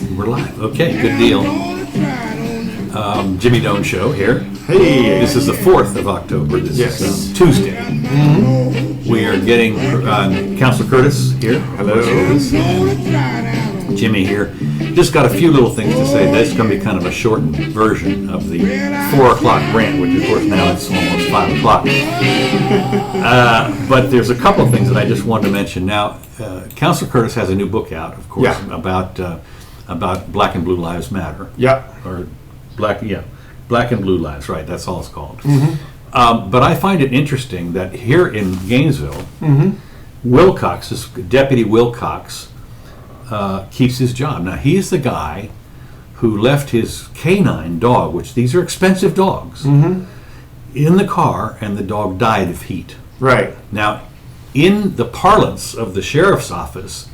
We're live. Okay, good deal. Jimmy Doane Show here. Hey. This is the 4th of October. This is Tuesday. Mm-hmm. We are getting Councilor Curtis here. Hello. Jimmy here. Just got a few little things to say. That's going to be kind of a shortened version of the 4 o'clock rant, which of course now it's almost 5 o'clock. But there's a couple of things that I just wanted to mention. Now, Councilor Curtis has a new book out, of course, about Black and Blue Lives Matter. Yeah. Or Black and Blue Lives, right, that's all it's called. Mm-hmm. But I find it interesting that here in Gainesville, Mm-hmm. Deputy Wilcox, keeps his job. Now, he's the guy who left his canine dog, which these are expensive dogs, Mm-hmm. in the car, and the dog died of heat. Right. Now, in the parlance of the sheriff's office,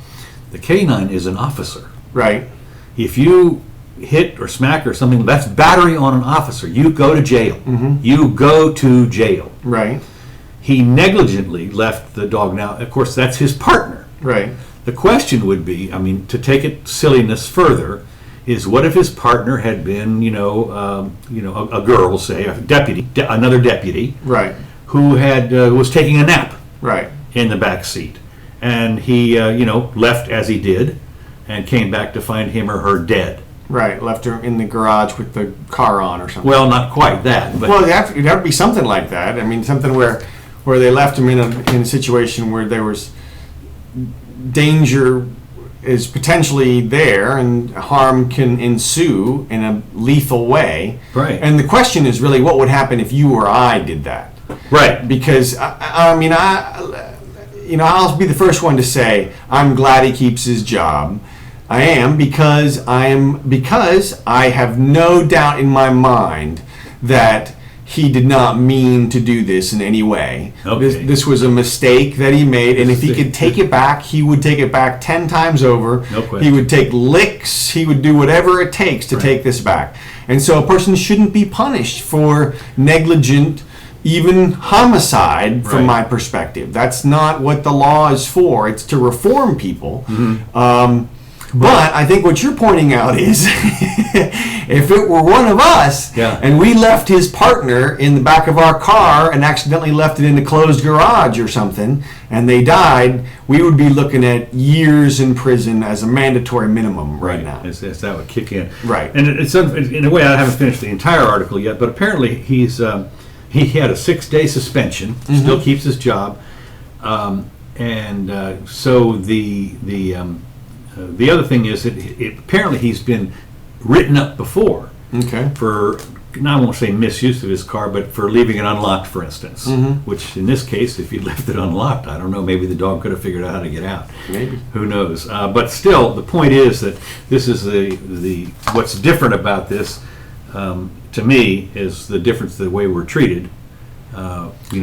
the canine is an officer. Right. If you hit or smack or something, that's battery on an officer. You go to jail. Mm-hmm. You go to jail. Right. He negligently left the dog. Now, of course, that's his partner. Right. The question would be, I mean, to take it silliness further, is what if his partner had been, a girl, say, another deputy, Right. who had was taking a nap Right. in the back seat, and he, left as he did, and came back to find him or her dead. Right. Left her in the garage with the car on or something. Well, not quite that, but Well, it'd have to be something like that. I mean, something where they left him in a situation where there was danger is potentially there and harm can ensue in a lethal way. Right. And the question is really what would happen if you or I did that? right. Because I'll be the first one to say I'm glad he keeps his job. I am because I have no doubt in my mind that he did not mean to do this in any way. Okay. This was a mistake that he made, and if he could take it back, he would take it back 10 times over. No question. He would take licks. He would do whatever it takes to take this back. And so a person shouldn't be punished for negligent, even homicide, from Right. my perspective. That's not what the law is for. It's to reform people. But I think what you're pointing out is if it were one of us and we left his partner in the back of our car and accidentally left it in a closed garage or something and they died, we would be looking at years in prison as a mandatory minimum right now. As that would kick in. Right. And it's in a way, I haven't finished the entire article yet, but apparently he had a 6-day suspension, still keeps his job, so the other thing is that apparently he's been written up before for, I won't say misuse of his car, but for leaving it unlocked, for instance. Which in this case, if he left it unlocked, I don't know, maybe the dog could have figured out how to get out. Maybe. Who knows? But still, the point is that this is the what's different about this, to me, is the difference the way we're treated.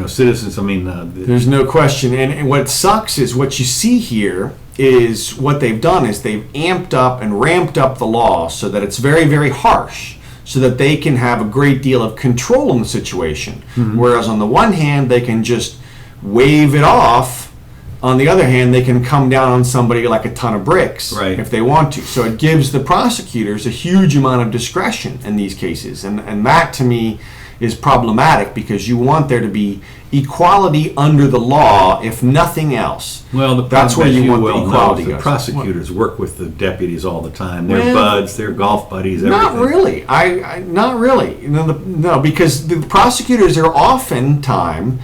Citizens, There's no question. And what sucks is what you see here is what they've done is they've amped up and ramped up the law so that it's very, very harsh so that they can have a great deal of control in the situation. Whereas on the one hand, they can just wave it off. On the other hand, they can come down on somebody like a ton of bricks if they want to. So it gives the prosecutors a huge amount of discretion in these cases. And that, to me, is problematic because you want there to be equality under the law, if nothing else. Well, that's where you want the equality. The prosecutors work with the deputies all the time. They're buds, they're golf buddies, everything. Not really. Not really. No, because the prosecutors are oftentimes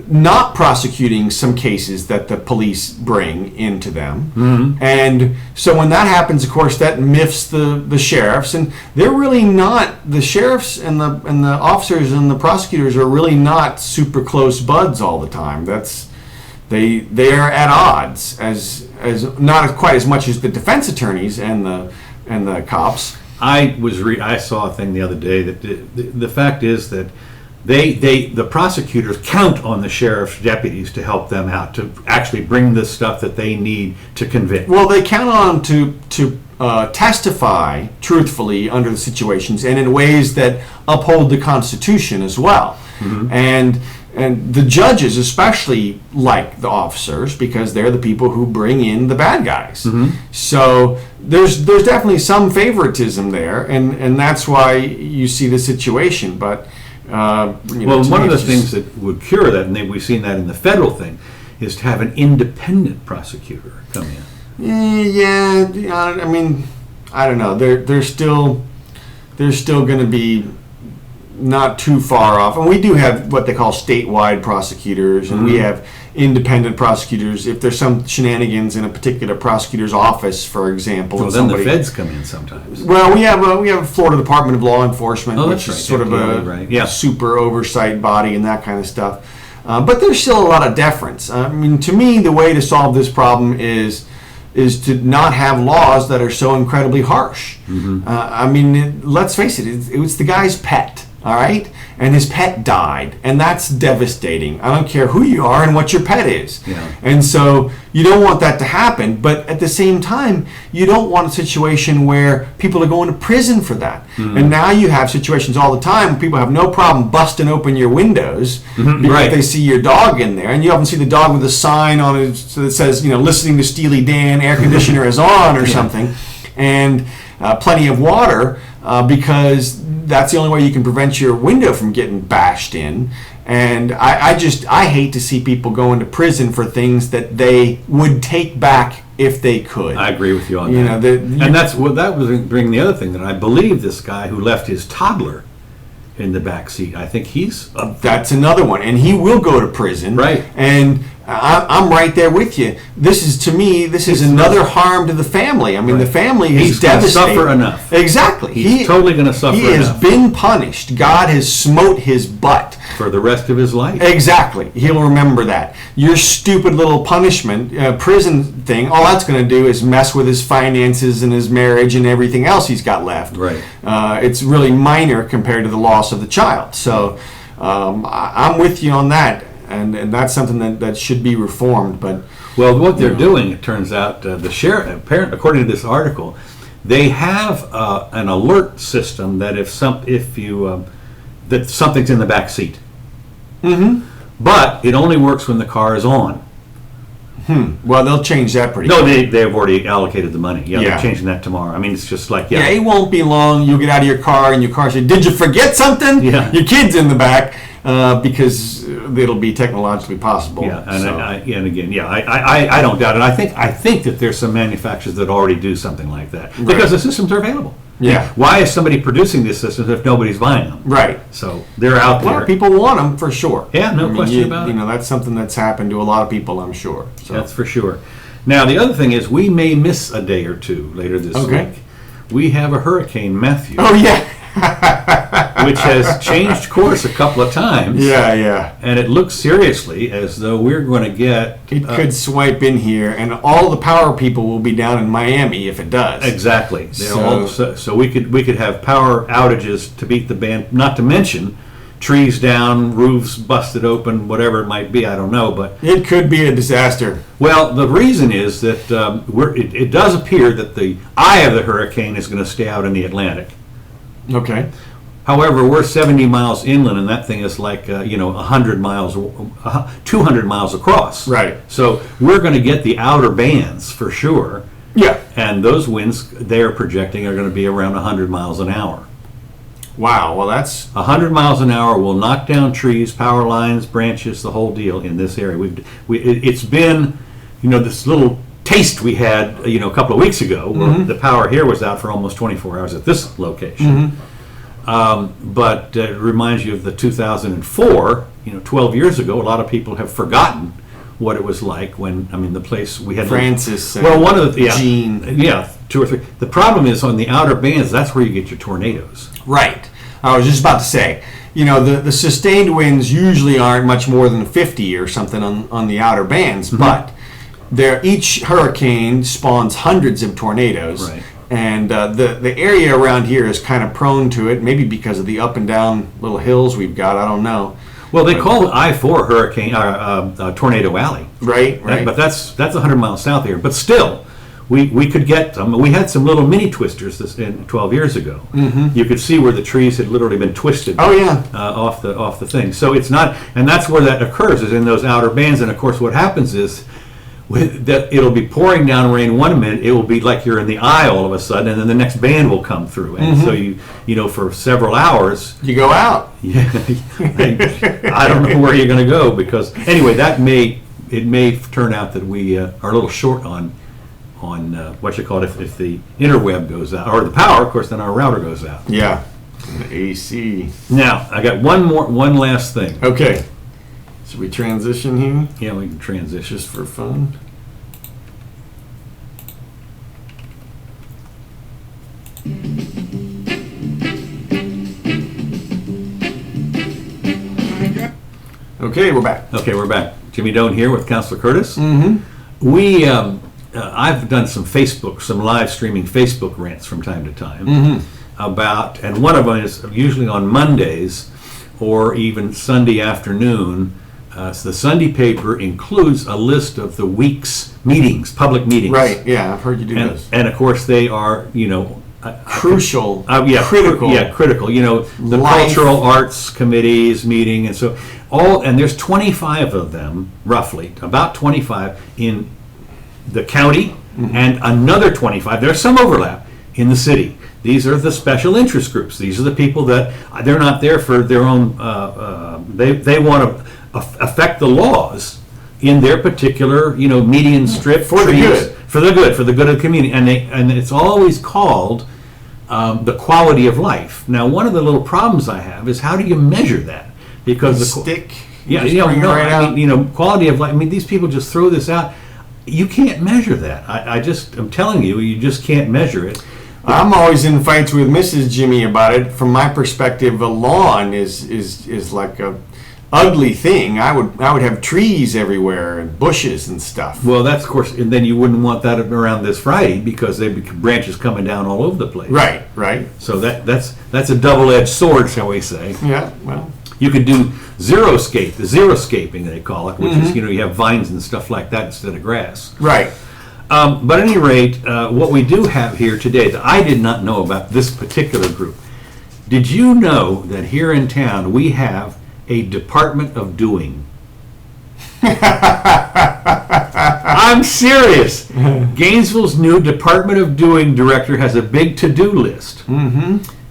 not prosecuting some cases that the police bring into them. And so when that happens, of course, that miffs the sheriffs, and they're really not, the sheriffs and the officers and the prosecutors are really not super close buds all the time. They are at odds as not quite as much as the defense attorneys and the cops. I saw a thing the other day that the fact is that the prosecutors count on the sheriff's deputies to help them out, to actually bring the stuff that they need to convict. Well, they count on to testify truthfully under the situations and in ways that uphold the Constitution as well. And And the judges especially like the officers because they're the people who bring in the bad guys. So there's definitely some favoritism there, and that's why you see the situation. But one of the things that would cure that, and we've seen that in the federal thing, is to have an independent prosecutor come in. Yeah, I mean, I don't know. They're still going to be not too far off, and we do have what they call statewide prosecutors, and we have independent prosecutors. If there's some shenanigans in a particular prosecutor's office, for example, well, then the feds come in sometimes. Well, we have a Florida Department of Law Enforcement, which is right. sort of a super oversight body and that kind of stuff. But there's still a lot of deference. I mean, to me, the way to solve this problem is to not have laws that are so incredibly harsh. I mean, let's face it, it was the guy's pet. All right? And his pet died. And that's devastating. I don't care who you are and what your pet is. Yeah. And so you don't want that to happen. But at the same time, you don't want a situation where people are going to prison for that. And now you have situations all the time where people have no problem busting open your windows because they see your dog in there. And you often see the dog with a sign on it that says, listening to Steely Dan, air conditioner is on or something. And plenty of water because that's the only way you can prevent your window from getting bashed in. And I hate to see people go into prison for things that they would take back if they could. I agree with you on that. And that was bringing the other thing that I believe this guy who left his toddler in the back seat, I think he's that's another one, and he will go to prison. Right. And I'm right there with you. This is another harm to the family. I mean, the family is devastated. He's suffer enough. Exactly. He's totally going to suffer enough. He has been punished. God has smote his butt. For the rest of his life. Exactly. He'll remember that. Your stupid little punishment, prison thing, all that's going to do is mess with his finances and his marriage and everything else he's got left. Right. It's really minor compared to the loss of the child. So I'm with you on that. And that's something that should be reformed. But what they're doing, it turns out, the sheriff, apparently, according to this article, they have an alert system that that something's in the back seat. But it only works when the car is on. Well, they'll change that pretty. No, they've already allocated the money. Yeah, they're changing that tomorrow. I mean, it's just like it won't be long. You'll get out of your car and your car says, "Did you forget something?" Yeah, your kid's in the back. Because it'll be technologically possible. Yeah, and again, I don't doubt it. I think that there's some manufacturers that already do something like that because the systems are available. Yeah. Why is somebody producing these systems if nobody's buying them? Right. So they're out there. Well, people want them for sure. Yeah, no question about it. That's something that's happened to a lot of people, I'm sure. So. That's for sure. Now, the other thing is we may miss a day or two later this week. We have a Hurricane Matthew. Oh, yeah. Which has changed course a couple of times. Yeah. And it looks seriously as though we're going to get... It could swipe in here, and all the power people will be down in Miami if it does. Exactly. So we could have power outages to beat the band, not to mention trees down, roofs busted open, whatever it might be, I don't know. But it could be a disaster. Well, the reason is that it does appear that the eye of the hurricane is going to stay out in the Atlantic. Okay. However, we're 70 miles inland, and that thing is like 100 miles, 200 miles across. Right. So we're going to get the outer bands for sure. Yeah. And those winds they're projecting are going to be around 100 miles an hour. Wow. Well, that's 100 miles an hour will knock down trees, power lines, branches, the whole deal in this area. It's been, this little taste we had, a couple of weeks ago, where the power here was out for almost 24 hours at this location. But it reminds you of the 2004, 12 years ago. A lot of people have forgotten what it was like when, the place we had... Francis. One of the... Gene. Yeah, 2 or 3. The problem is on the outer bands, that's where you get your tornadoes. Right. I was just about to say, the sustained winds usually aren't much more than 50 or something on the outer bands, but each hurricane spawns hundreds of tornadoes. Right. And the area around here is kind of prone to it, maybe because of the up and down little hills we've got. I don't know. Well, they call I-4 Hurricane Tornado Alley. Right. But that's 100 miles south here. But still, we could get them. We had some little mini twisters 12 years ago. You could see where the trees had literally been twisted. Oh yeah, off the thing. So it's not, and that's where that occurs, is in those outer bands. And of course, what happens is that it'll be pouring down rain one minute. It will be like you're in the eye all of a sudden, and then the next band will come through. And so you know, for several hours you go out. Yeah, I don't know where you're going to go, because anyway, it may turn out that we are a little short on what you call it, if the interweb goes out, or the power, of course, then our router goes out. Yeah, the AC. Now I got one last thing. Okay, should we transition here? Yeah, we can transition Just for fun. Okay, we're back. Okay, we're back. Jimmy Doane here with Councilor Curtis. Mm-hmm. We, I've done some live streaming Facebook rants from time to time about, and one of them is usually on Mondays or even Sunday afternoon. So the Sunday paper includes a list of the week's meetings, public meetings. Right. Yeah, I've heard you do this. And of course, they are, Crucial. Critical. Critical. The Life. cultural arts committees meeting, and so and there's 25 of them, roughly, about 25 in the county, and another 25. There's some overlap in the city. These are the special interest groups. These are the people that they're not there for their own. They want to affect the laws in their particular, median strip For the good. for the good of the community, and it's always called the quality of life. Now, one of the little problems I have is, how do you measure that? Because stick. Quality of life. I mean, these people just throw this out. You can't measure that. I'm telling you, you just can't measure it. I'm always in fights with Mrs. Jimmy about it. From my perspective, a lawn is like a ugly thing. I would have trees everywhere and bushes and stuff. Well, that's of course, and then you wouldn't want that around this Friday, because there'd be branches coming down all over the place. Right. So that's a double-edged sword, shall we say? Yeah. Well, you could do xeriscaping they call it, which is you have vines and stuff like that instead of grass. Right. But at any rate, what we do have here today that I did not know about this particular group. Did you know that here in town we have a Department of Doing? I'm serious. Gainesville's new Department of Doing director has a big to-do list.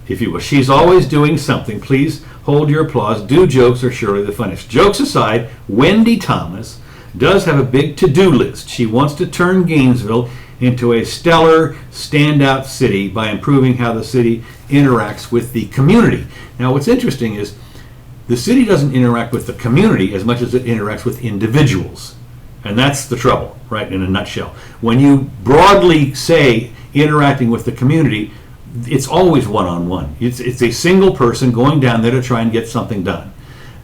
If you will. She's always doing something. Please hold your applause. Do jokes are surely the funniest. Jokes aside, Wendy Thomas does have a big to-do list. She wants to turn Gainesville into a stellar, standout city by improving how the city interacts with the community. Now, what's interesting is the city doesn't interact with the community as much as it interacts with individuals. And that's the trouble, right, in a nutshell. When you broadly say interacting with the community, it's always one-on-one. It's a single person going down there to try and get something done.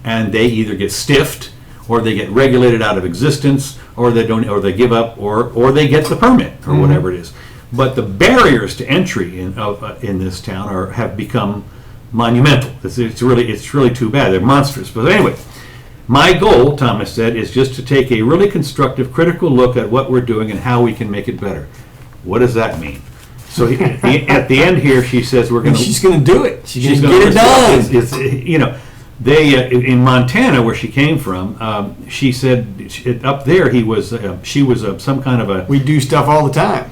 And they either get stiffed, or they get regulated out of existence, or they don't, or they give up, or they get the permit, or whatever it is. But the barriers to entry in this town have become monumental. It's really too bad. They're monstrous. But anyway, my goal, Thomas said, is just to take a really constructive, critical look at what we're doing and how we can make it better. What does that mean? So at the end here, she says she's going to do it. She's going to get it done. They in Montana, where she came from, she said up there she was some kind of a. We do stuff all the time.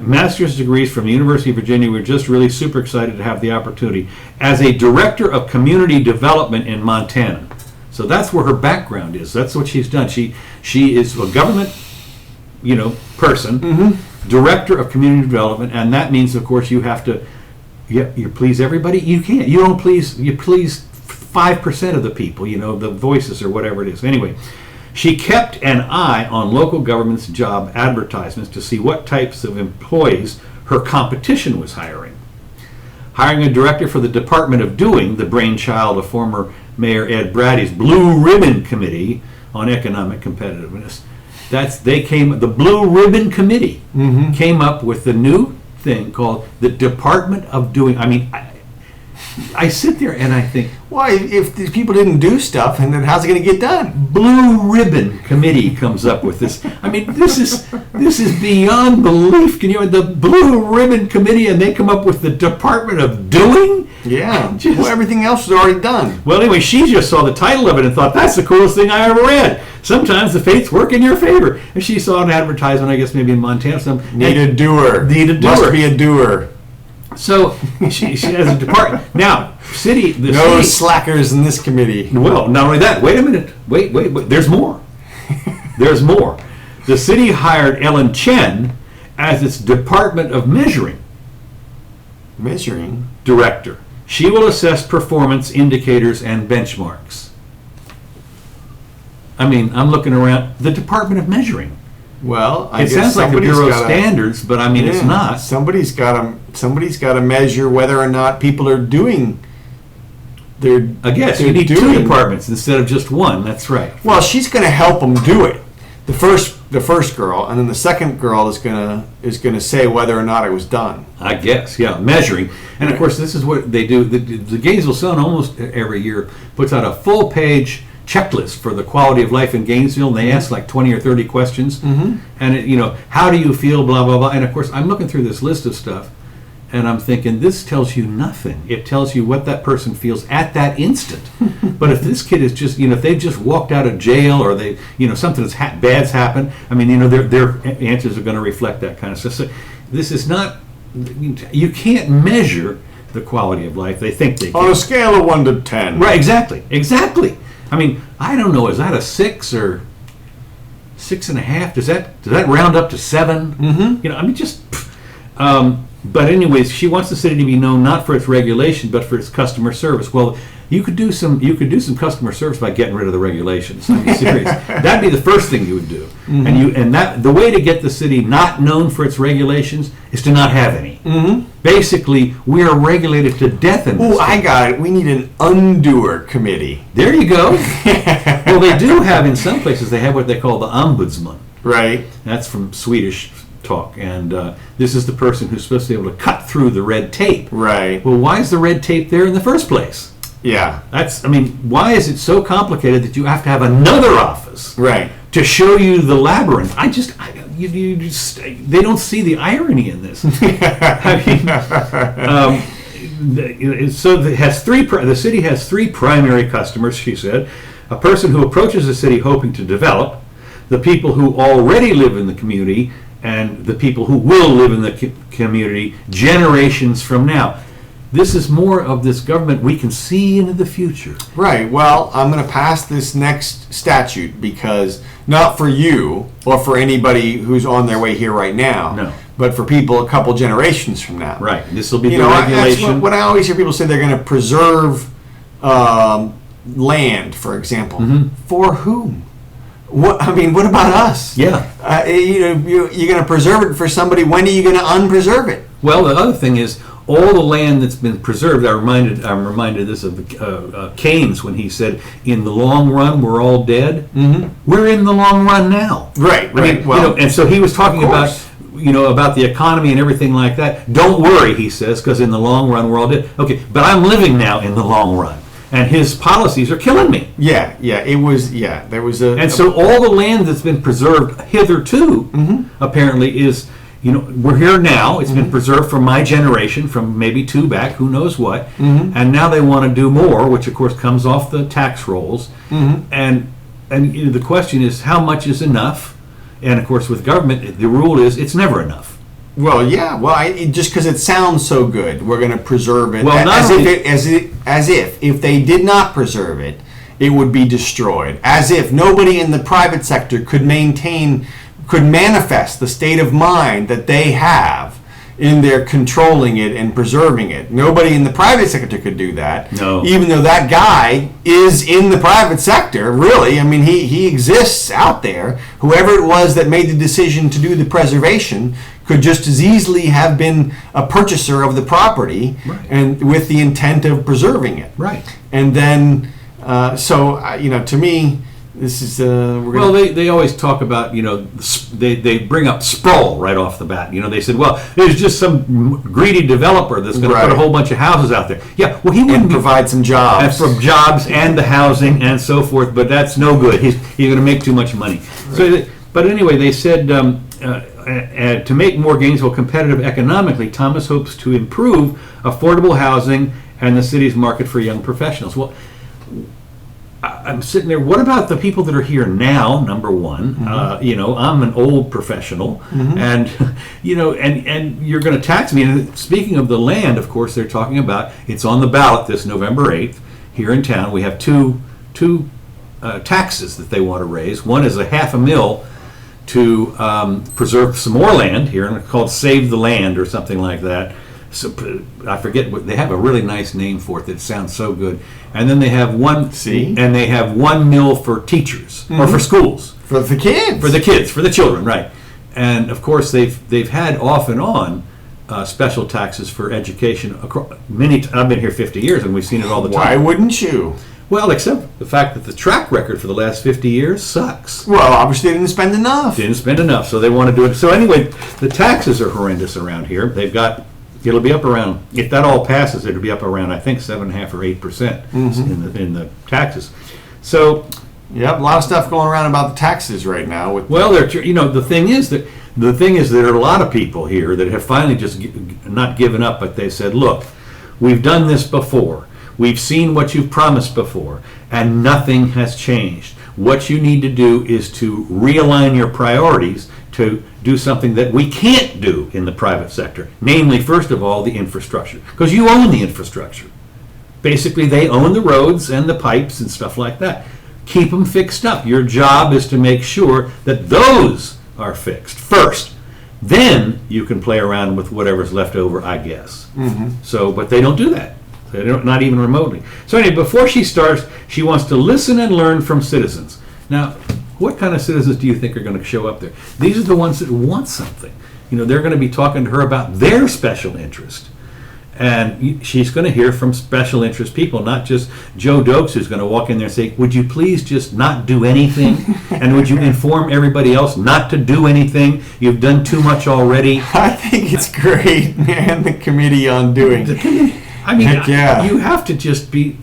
Master's degrees from the University of Virginia. We're just really super excited to have the opportunity as a director of community development in Montana. So that's where her background is. That's what she's done. She is a government, person, director of community development, and that means, of course, you have to. You please everybody. You can't. You don't please. You please 5% of the people. The voices or whatever it is. Anyway. She kept an eye on local government's job advertisements to see what types of employees her competition was hiring. Hiring a director for the Department of Doing, the brainchild of former Mayor Ed Brady's Blue Ribbon Committee on Economic Competitiveness. The Blue Ribbon Committee came up with the new thing called the Department of Doing. I mean, I sit there and I think, why, if these people didn't do stuff, and then how's it going to get done? Blue Ribbon Committee comes up with this. I mean, this is beyond belief. Can you, the Blue Ribbon Committee, and they come up with the Department of Doing? Yeah. Well, everything else was already done. Well, anyway, she just saw the title of it and thought, that's the coolest thing I ever read. Sometimes the fates work in your favor. And she saw an advertisement, I guess maybe in Montana. Need a doer. Need a doer. Must be a doer. So she has a department. Now, no slackers in this committee. Well, not only that. Wait a minute. Wait. There's more. There's more. The city hired Ellen Chen as its Department of Measuring director. She will assess performance indicators and benchmarks. I mean, I'm looking around. The Department of Measuring. Well, it sounds like the Bureau of Standards, but I mean, it's not. Somebody's got to measure whether or not people are doing. I guess you need two departments instead of just one. That's right. Well, she's going to help them do it. The first girl, and then the second girl is going to say whether or not it was done. I guess, yeah, measuring. And of course, this is what they do. The Gainesville Sun almost every year puts out a full page checklist for the quality of life in Gainesville, and they ask like 20 or 30 questions. Mm-hmm. And how do you feel, blah blah blah. And of course, I'm looking through this list of stuff, and I'm thinking, this tells you nothing. It tells you what that person feels at that instant. But if this kid is just, if they've just walked out of jail, or they, something bad's happened, I mean, their answers are going to reflect that kind of stuff. So this is not, you can't measure the quality of life. They think they can. On a scale of 1 to 10. Right, exactly. I mean, I don't know, is that a 6 or 6.5? Does that round up to 7? Mm-hmm. I mean, but anyways, she wants the city to be known not for its regulation, but for its customer service. Well, you could do some customer service by getting rid of the regulations. I mean, serious. That'd be the first thing you would do. Mm-hmm. And the way to get the city not known for its regulations is to not have any. Mm-hmm. Basically, we are regulated to death in this. Oh, I got it. We need an undoer committee. There you go. Well, they do have, in some places, they have what they call the ombudsman. Right. That's from Swedish talk, and this is the person who's supposed to be able to cut through the red tape. Right. Well, why is the red tape there in the first place? Yeah. Why is it so complicated that you have to have another office right to show you the labyrinth? They don't see the irony in this. So the city has three primary customers, she said. A person who approaches the city hoping to develop, the people who already live in the community, and the people who will live in the community generations from now. This is more of this government we can see into the future. Right. Well, I'm going to pass this next statute because not for you or for anybody who's on their way here right now. No. But for people a couple generations from now. Right. This will be the regulation. That's what I always hear people say, they're going to preserve land, for example. Mm-hmm. For whom? What about us? Yeah. You're going to preserve it for somebody. When are you going to unpreserve it? Well, the other thing is, all the land that's been preserved, I'm reminded this of Keynes when he said, in the long run, we're all dead. Mm-hmm. We're in the long run now. Right. And so he was talking about the economy and everything like that. Don't worry, he says, because in the long run, we're all dead. Okay, but I'm living now in the long run. And his policies are killing me. There was so all the land that's been preserved hitherto, mm-hmm. apparently is, we're here now. It's mm-hmm. been preserved from my generation, from maybe 2 back, who knows what. Mm-hmm. And now they want to do more, which of course comes off the tax rolls. Mm-hmm. And the question is, how much is enough? And of course, with government, the rule is it's never enough. Well, yeah. Well, just because it sounds so good, we're going to preserve it. Well, as if they did not preserve it, it would be destroyed. As if nobody in the private sector could manifest the state of mind that they have in their controlling it and preserving it. Nobody in the private sector could do that. No. Even though that guy is in the private sector, really. I mean, he exists out there. Whoever it was that made the decision to do the preservation could just as easily have been a purchaser of the property, right. and with the intent of preserving it. Right. And then, to me, This is we're Well, they always talk about, they bring up sprawl right off the bat. They said, well, there's just some greedy developer that's going to put a whole bunch of houses out there. Yeah, well, he wouldn't provide some jobs. And from jobs and the housing and so forth, but that's no good. He's going to make too much money. Right. So, but anyway, they said to make more Gainesville competitive economically, Thomas hopes to improve affordable housing and the city's market for young professionals. Well, I'm sitting there. What about the people that are here now? Number one, I'm an old professional, and and you're going to tax me. And speaking of the land, of course, they're talking about it's on the ballot this November 8th here in town. We have two taxes that they want to raise. One is $500,000 to preserve some more land here, and it's called Save the Land or something like that. So I forget what they have, a really nice name for it that sounds so good. And then they have $1 million for teachers or for schools, for the kids, for the children, right? And of course they've had off and on special taxes for education. I've been here 50 years and we've seen it all the time. Why wouldn't you? Well, except the fact that the track record for the last 50 years sucks. Well, obviously they didn't spend enough. So they want to do it. So anyway, the taxes are horrendous around here. It'll be up around, if that all passes, it'll be up around, I think, 7.5% or 8% in the taxes. So, yep, a lot of stuff going around about the taxes right now. The thing is that there are a lot of people here that have finally just not given up, but they said, look, we've done this before. We've seen what you've promised before, and nothing has changed. What you need to do is to realign your priorities to do something that we can't do in the private sector. Namely, first of all, the infrastructure. Because you own the infrastructure. Basically, they own the roads and the pipes and stuff like that. Keep them fixed up. Your job is to make sure that those are fixed first. Then you can play around with whatever's left over, I guess. But they don't do that. They don't, not even remotely. So anyway, before she starts, she wants to listen and learn from citizens. Now, what kind of citizens do you think are going to show up there? These are the ones that want something. They're going to be talking to her about their special interest. And she's going to hear from special interest people, not just Joe Dokes who's going to walk in there and say, would you please just not do anything? And would you inform everybody else not to do anything? You've done too much already. I think it's great, man, the committee on doing. You have to just be,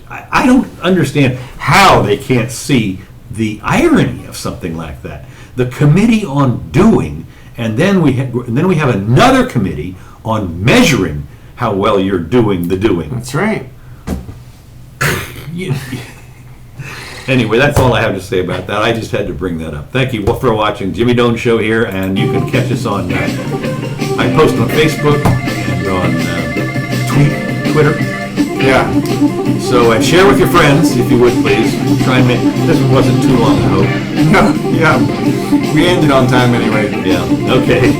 I don't understand how they can't see the irony of something like that. The committee on doing, and then we have another committee on measuring how well you're doing the doing. That's right. Anyway, that's all I have to say about that. I just had to bring that up. Thank you for watching Jimmy Doane Show here, and you can catch us on, I post on Facebook and on Twitter. Yeah. So share with your friends, if you would, please. Try and make this wasn't too long, I hope. No, yeah. We ended on time anyway. Yeah. Okay.